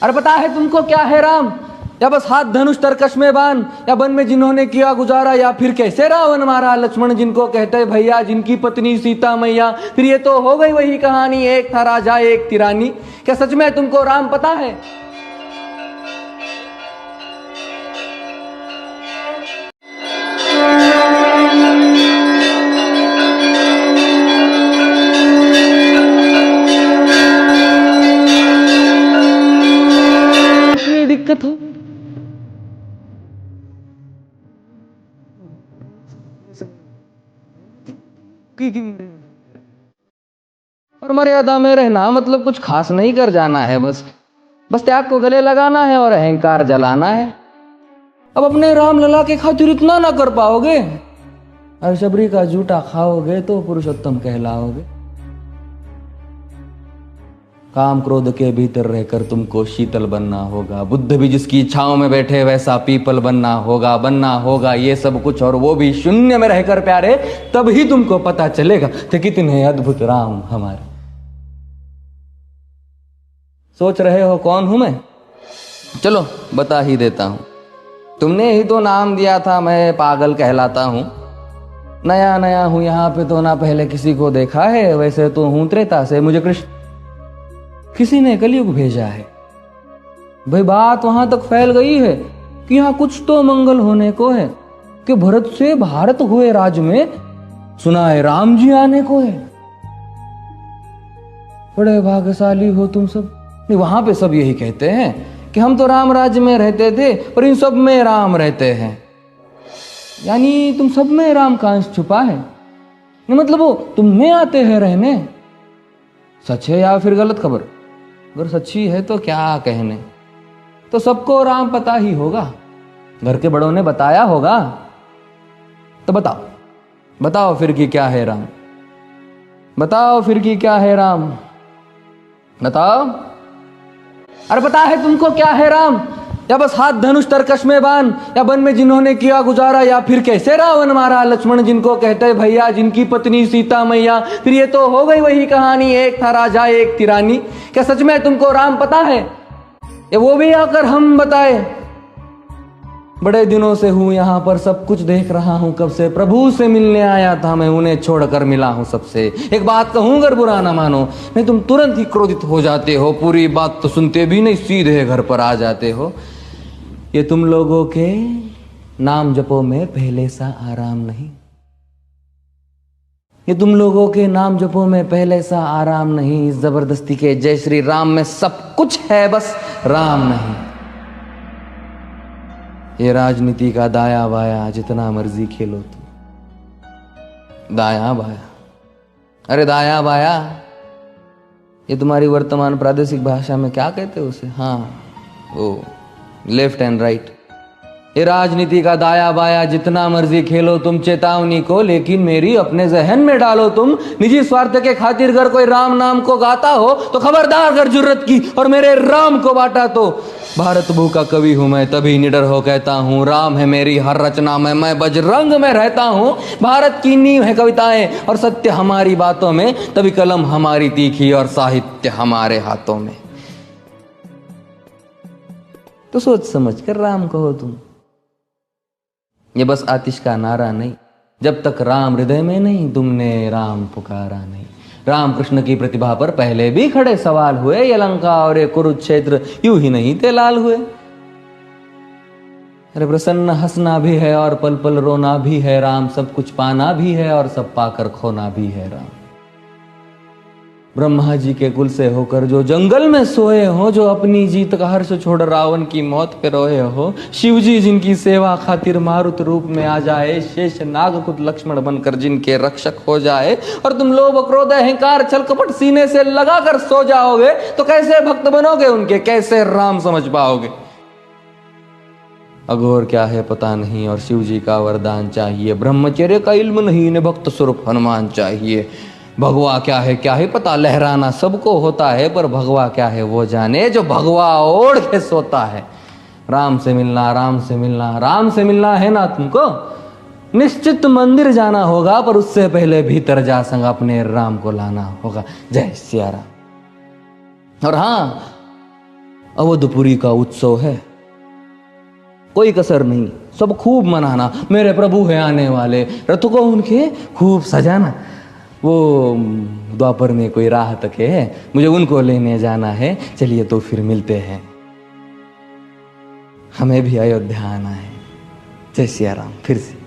अरे पता है तुमको क्या है राम? या बस हाथ धनुष तरकश में बान, या वन में जिन्होंने किया गुजारा, या फिर कैसे रावण मारा लक्ष्मण जिनको कहते भैया, जिनकी पत्नी सीता मैया। फिर ये तो हो गई वही कहानी, एक था राजा एक थी रानी। क्या सच में तुमको राम पता है? दिक्कत हो और मर्यादा में रहना मतलब कुछ खास नहीं कर जाना है, बस त्याग को गले लगाना है और अहंकार जलाना है। अब अपने राम लला के खातिर इतना ना कर पाओगे, और शबरी का जूठा खाओगे तो पुरुषोत्तम कहलाओगे। काम क्रोध के भीतर रहकर तुमको शीतल बनना होगा। बुद्ध भी जिसकी इच्छाओं में बैठे वैसा पीपल बनना होगा ये सब कुछ, और वो भी शून्य में रहकर प्यारे। तभी तुमको पता चलेगा कि कितने अद्भुत राम हमारे। सोच रहे हो कौन हूं मैं? चलो बता ही देता हूं। तुमने ही तो नाम दिया था मैं पागल कहलाता हूं। नया नया हूं यहाँ पे तो ना पहले किसी को देखा है। वैसे तो हूं त्रेता से, मुझे कृष्ण किसी ने कलयुग भेजा है। भाई बात वहां तक फैल गई है कि यहाँ कुछ तो मंगल होने को है, कि भरत से भारत हुए राज में सुना है राम जी आने को है। बड़े भाग्यशाली हो तुम सब। नहीं, वहां पे सब यही कहते हैं कि हम तो राम राज्य में रहते थे और इन सब में राम रहते हैं। यानी तुम सब में राम का अंश छुपा है। मतलब वो तुम में आते हैं रहने। सच है या फिर गलत खबर? अगर सच्ची है तो क्या कहने, तो सबको राम पता ही होगा। घर के बड़ों ने बताया होगा। तो बताओ फिर कि क्या है राम? बताओ फिर कि क्या है राम? बताओ। अरे पता है तुमको क्या है राम? या बस हाथ धनुष तरकश में बान, या वन में जिन्होंने किया गुजारा, या फिर कैसे रावण मारा लक्ष्मण जिनको कहते भैया, जिनकी पत्नी सीता मैया। फिर ये तो हो गई वही कहानी, एक था राजा एक थी रानी। क्या सच में तुमको राम पता है? या वो भी आकर हम बताए? बड़े दिनों से हूं यहाँ पर, सब कुछ देख रहा हूं कब से। प्रभु से मिलने आया था मैं, उन्हें छोड़कर मिला हूं सबसे। एक बात कहूं अगर बुरा ना मानो, नहीं तुम तुरंत ही क्रोधित हो जाते हो। पूरी बात तो सुनते भी नहीं, सीधे घर पर आ जाते हो। ये तुम लोगों के नाम जपो में पहले सा आराम नहीं। ये तुम लोगों के नाम जपो में पहले सा आराम नहीं। इस जबरदस्ती के जय श्री राम में सब कुछ है, बस राम नहीं। ये राजनीति का दाया बाया जितना मर्जी खेलो तुम। दाया बाया, अरे दाया बाया, ये तुम्हारी वर्तमान प्रादेशिक भाषा में क्या कहते हो उसे? हाँ, वो लेफ्ट एंड राइट। ये राजनीति का दाया बाया जितना मर्जी खेलो तुम चेतावनी को, लेकिन मेरी अपने जहन में डालो तुम। निजी स्वार्थ के खातिर अगर कोई राम नाम को गाता हो तो खबरदार अगर जुर्रत की और मेरे राम को बांटा तो। भारत भू का कवि हूं मैं, तभी निडर हो कहता हूं, राम है मेरी हर रचना में, मैं बजरंग में रहता हूं। भारत की नींव है कविताएं और सत्य हमारी बातों में, तभी कलम हमारी तीखी और साहित्य हमारे हाथों में। तो सोच समझ कर राम कहो तुम। ये बस आतिश का नारा नहीं, जब तक राम हृदय में नहीं तुमने राम पुकारा नहीं। राम कृष्ण की प्रतिभा पर पहले भी खड़े सवाल हुए। ये लंका और ये कुरुक्षेत्र यूं ही नहीं थे लाल हुए। अरे प्रसन्न हंसना भी है और पल पल रोना भी है राम। सब कुछ पाना भी है और सब पाकर खोना भी है राम। ब्रह्मा जी के कुल से होकर जो जंगल में सोए हो, जो अपनी जीत का हर्ष छोड़ रावण की मौत पे रोए हो। शिव जी जिनकी सेवा खातिर मारुत रूप में आ जाए, शेष नाग खुद लक्ष्मण बनकर जिनके रक्षक हो जाए। और तुम लोभ क्रोध अहंकार छल कपट सीने से लगाकर सो जाओगे तो कैसे भक्त बनोगे उनके, कैसे राम समझ पाओगे? अघोर क्या है पता नहीं और शिव जी का वरदान चाहिए। ब्रह्मचर्य का इल्म नहीं, इन्हें भक्त स्वरूप हनुमान चाहिए। भगवा क्या है पता, लहराना सबको होता है, पर भगवा क्या है वो जाने जो भगवा ओढ़ के सोता है। राम से मिलना, राम से मिलना, राम से मिलना है ना तुमको? निश्चित मंदिर जाना होगा, पर उससे पहले भीतर जा संग अपने राम को लाना होगा। जय सिया राम। और हाँ, अवधपुरी का उत्सव है, कोई कसर नहीं, सब खूब मनाना। मेरे प्रभु है आने वाले, रथ को उनके खूब सजाना। वो द्वापर में कोई राह तक है, मुझे उनको लेने जाना है, चलिए तो फिर मिलते हैं। हमें भी अयोध्या आना है। जय सिया राम। फिर से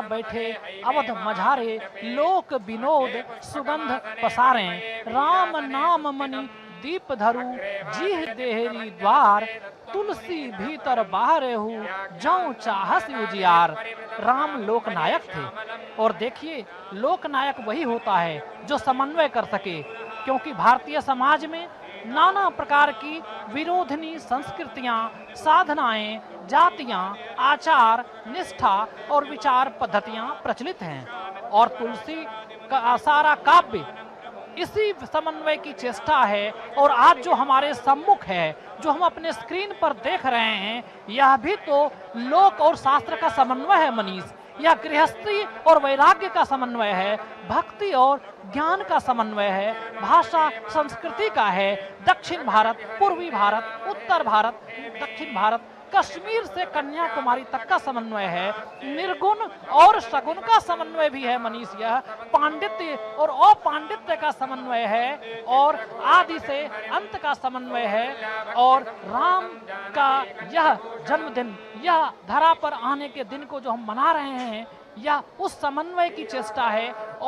बैठे अवध मझारे लोक विनोद सुगंध पसारे। राम नाम मणि दीप धरु जीह देहरी द्वार। तुलसी भीतर बाहरे हूँ जौ चाहस उजियार। राम लोकनायक थे, और देखिए लोकनायक वही होता है जो समन्वय कर सके, क्योंकि भारतीय समाज में नाना प्रकार की विरोधनी संस्कृतियां, साधनाएं, जातियां, आचार, निष्ठा और विचार पद्धतियां प्रचलित हैं, और तुलसी का सारा काव्य इसी समन्वय की चेष्टा है। और आज जो हमारे सम्मुख है, जो हम अपने स्क्रीन पर देख रहे हैं, यह भी तो लोक और शास्त्र का समन्वय है मनीष। यह गृहस्थी और वैराग्य का समन्वय है, भक्ति और ज्ञान का समन्वय है, भाषा संस्कृति का है। दक्षिण भारत, पूर्वी भारत, उत्तर भारत, दक्षिण भारत, कश्मीर से कन्याकुमारी तक का समन्वय है। निर्गुण और सगुण का समन्वय भी है मनीष। यह पांडित्य और अपांडित्य का समन्वय है, और आदि से अंत का समन्वय है। और राम का यह जन्मदिन, यह धरा पर आने के दिन को जो हम मना रहे हैं, यह उस समन्वय की चेष्टा है। और